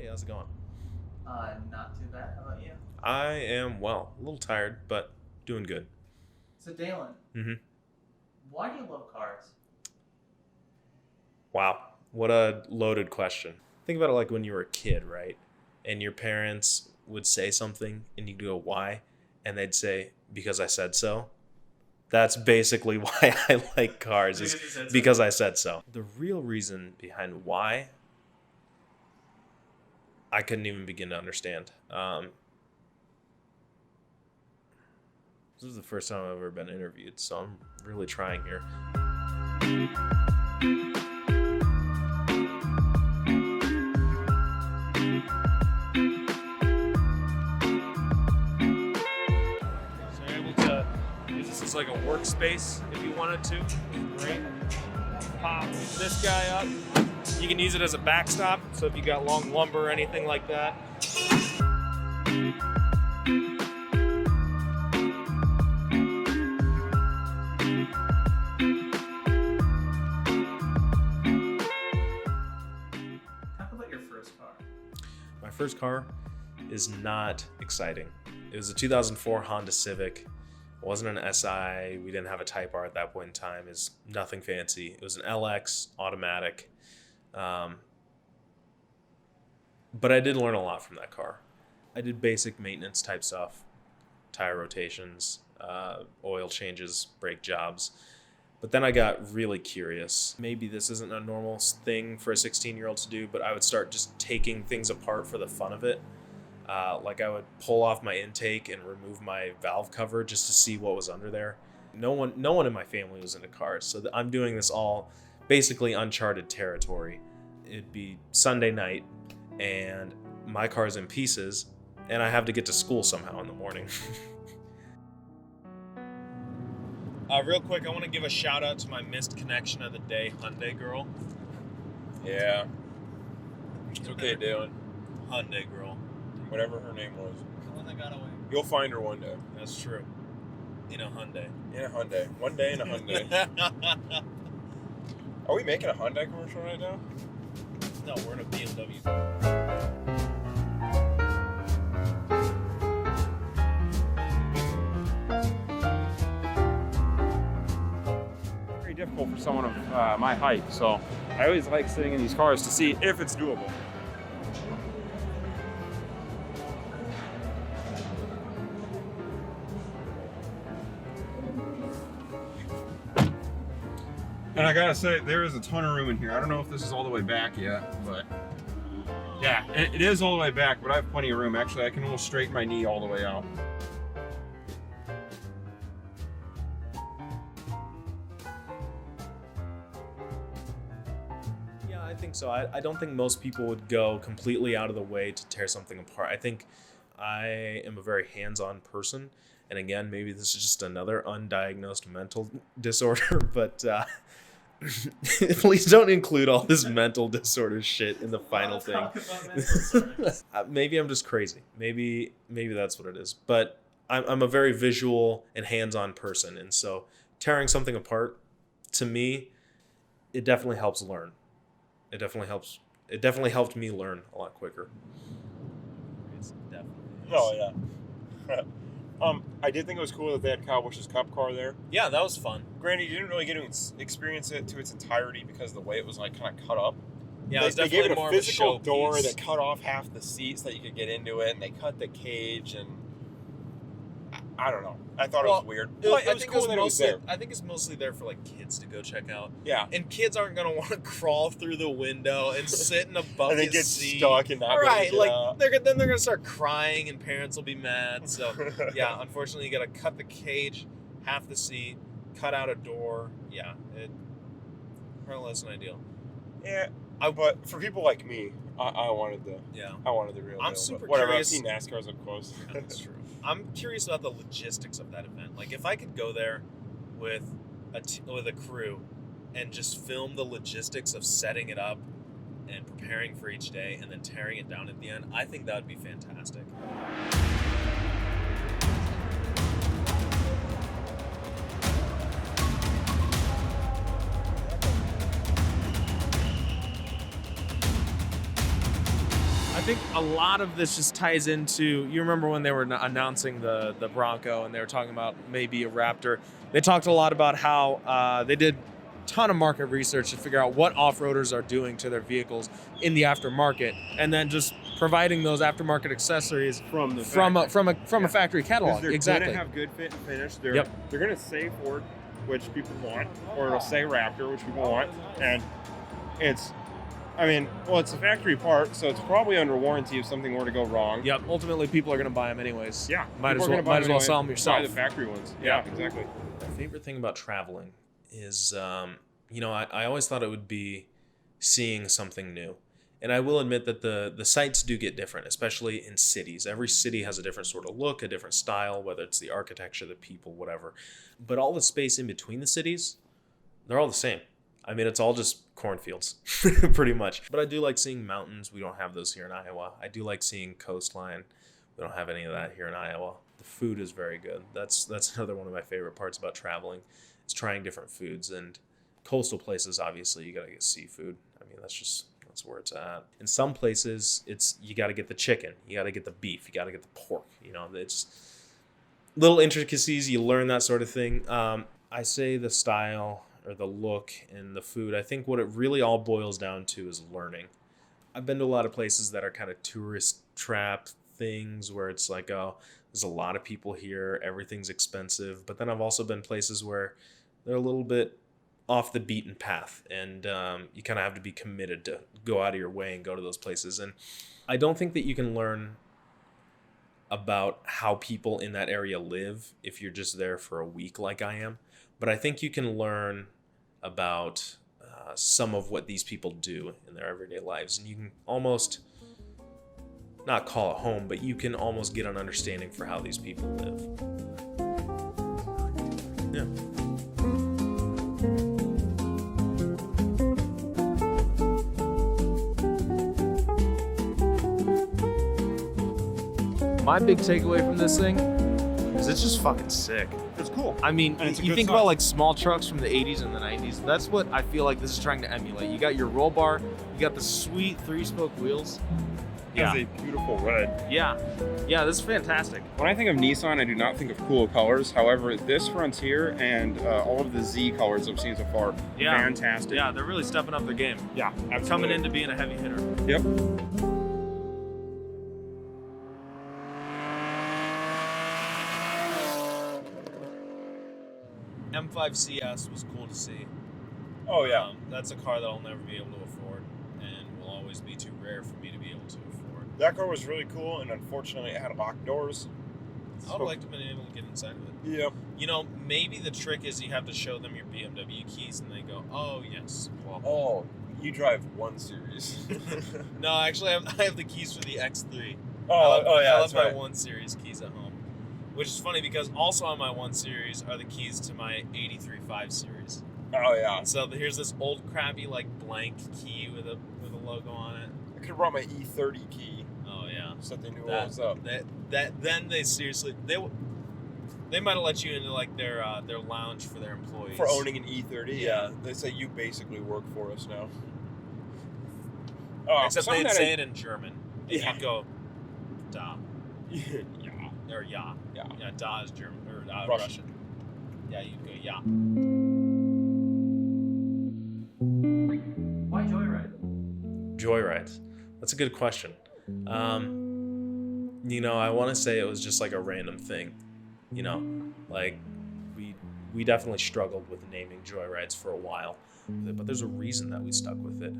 Hey, how's it going? Not too bad. How about you? I am well. A little tired, but doing good. So, Dalen, why do you love cars? Wow, what a loaded question. Think about it like when you were a kid, right? And your parents would say something and you'd go, why? And they'd say, because I said so. That's basically why I like cars, is because I said so. The real reason behind why, I couldn't even begin to understand. This is the first time I've ever been interviewed, so I'm really trying here. So you're able to use this as like a workspace if you wanted to. Great. Pop this guy up. You can use it as a backstop, so if you got long lumber or anything like that. Talk about your first car. My first car is not exciting. It was a 2004 Honda Civic. It wasn't an SI. We didn't have a Type R at that point in time. It's nothing fancy. It was an LX automatic. But I did learn a lot from that car. I did basic maintenance type stuff, tire rotations, oil changes, brake jobs. But then I got really curious. Maybe this isn't a normal thing for a 16-year-old to do, but I would start just taking things apart for the fun of it. Like I would pull off my intake and remove my valve cover just to see what was under there. No one in my family was into cars, so I'm doing this all basically uncharted territory. It'd be Sunday night, and my car's in pieces, and I have to get to school somehow in the morning. Real quick, I want to give a shout out to my missed connection of the day, Hyundai girl. Yeah. It's okay, Dalen. Hyundai girl. Whatever her name was. The one that got away. You'll find her one day. That's true. In a Hyundai. In a Hyundai. One day in a Hyundai. Are we making a Hyundai commercial right now? No, we're in a BMW. Very difficult for someone of my height, so I always like sitting in these cars to see if it's doable. And I gotta say, there is a ton of room in here. I don't know if this is all the way back yet, but yeah, it is all the way back, but I have plenty of room. Actually, I can almost straighten my knee all the way out. Yeah, I think so. I don't think most people would go completely out of the way to tear something apart. I think I am a very hands-on person. And again, maybe this is just another undiagnosed mental disorder, but please don't include all this mental disorder shit in the final thing. Maybe I'm just crazy. Maybe that's what it is. But I'm a very visual and hands-on person, and so tearing something apart, to me, it definitely helps learn. It definitely helped me learn a lot quicker. It's definitely. Oh yeah. I did think it was cool that they had Kyle Busch's Cup car there. Yeah, that was fun. Granted, you didn't really get to experience it to its entirety because of the way it was like kind of cut up. Yeah, it was they definitely gave it more a physical of a door showpiece. that cut off half the seats so that you could get into it, and they cut the cage, and I don't know. I thought it was weird. But it was cool that it was there. I think it's mostly there for like kids to go check out. Yeah. And kids aren't gonna want to crawl through the window and sit in a bucket And they get seat. stuck and not right, be able to get out. then they're gonna start crying and parents will be mad. So yeah, unfortunately, you gotta cut the cage, half the seat, cut out a door. Yeah, it probably less than ideal. Yeah, but for people like me, I wanted the real I'm deal. super But whatever, curious. I've seen NASCARs up close. Yeah, that's true. I'm curious about the logistics of that event. Like, if I could go there with a crew and just film the logistics of setting it up and preparing for each day and then tearing it down at the end, I think that would be fantastic. think a lot of this just ties into, you remember when they were announcing the Bronco and they were talking about maybe a Raptor. They talked a lot about how they did a ton of market research to figure out what off-roaders are doing to their vehicles in the aftermarket, and then just providing those aftermarket accessories from a factory catalog. They're exactly. Gonna have good fit and finish. They're Yep. they're gonna say Ford, which people want, or it'll say Raptor, which people want, and it's a factory part, so it's probably under warranty if something were to go wrong. Yep. Ultimately, people are going to buy them anyways. Yeah. Might as well sell them yourself. Buy the factory ones. Yeah, exactly. My favorite thing about traveling is, I always thought it would be seeing something new. And I will admit that the sites do get different, especially in cities. Every city has a different sort of look, a different style, whether it's the architecture, the people, whatever. But all the space in between the cities, they're all the same. I mean, it's all just cornfields, pretty much. But I do like seeing mountains. We don't have those here in Iowa. I do like seeing coastline. We don't have any of that here in Iowa. The food is very good. That's another one of my favorite parts about traveling, is trying different foods. And coastal places, obviously, you got to get seafood. I mean, that's where it's at. In some places, you got to get the chicken. You got to get the beef. You got to get the pork. It's little intricacies. You learn that sort of thing. I say the style or the look and the food, I think what it really all boils down to is learning. I've been to a lot of places that are kind of tourist trap things where it's like, oh, there's a lot of people here, everything's expensive. But then I've also been places where they're a little bit off the beaten path, and you kind of have to be committed to go out of your way and go to those places. And I don't think that you can learn about how people in that area live if you're just there for a week like I am. But I think you can learn about some of what these people do in their everyday lives. And you can almost not call it home, but you can almost get an understanding for how these people live. Yeah. My big takeaway from this thing is it's just fucking sick. It's cool. I mean, you think about like small trucks from the 80s and the 90s. That's what I feel like this is trying to emulate. You got your roll bar, you got the sweet 3-spoke wheels. Yeah. It's a beautiful red. Yeah, this is fantastic. When I think of Nissan, I do not think of cool colors. However, this Frontier and all of the Z colors I've seen so far, fantastic. Yeah, they're really stepping up their game. Yeah, absolutely. Coming into being a heavy hitter. Yep. M5 CS was cool to see. Oh yeah. That's a car that I'll never be able to afford, and will always be too rare for me to be able to afford. That car was really cool, and unfortunately it had locked doors. I would like to have been able to get inside of it. Yep. Maybe the trick is you have to show them your BMW keys, and they go, "Oh yes." Well, Oh, you drive 1 Series. no, actually, I have the keys for the X3. Yeah, I that's left my right. 1 Series keys at home, which is funny because also on my 1 Series are the keys to my 83 5 Series. Oh yeah. And so here's this old crappy like blank key with a logo on it. I could have brought my E30 key Oh yeah. so they knew what was up. Then they seriously they might have let you into like their lounge for their employees For owning an E30, yeah. They say you basically work for us now. Except they'd say it in German. And Yeah. you'd go, da. Yeah. Or ja. Yeah. Yeah, da is German or Russian. Russian. Yeah, you'd go ja. Why Joyride? Joyrides. That's a good question. I want to say it was just like a random thing. Like we definitely struggled with naming Joyrides for a while, but there's a reason that we stuck with it.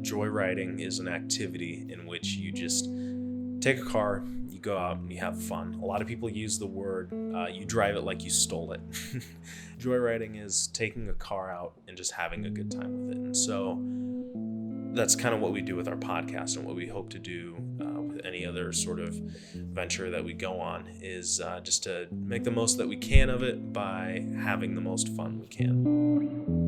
Joyriding is an activity in which you just take a car, you go out and you have fun. A lot of people use the word, you drive it like you stole it. Joyriding is taking a car out and just having a good time with it. And so that's kind of what we do with our podcast, and what we hope to do with any other sort of venture that we go on is just to make the most that we can of it by having the most fun we can.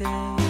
birthday.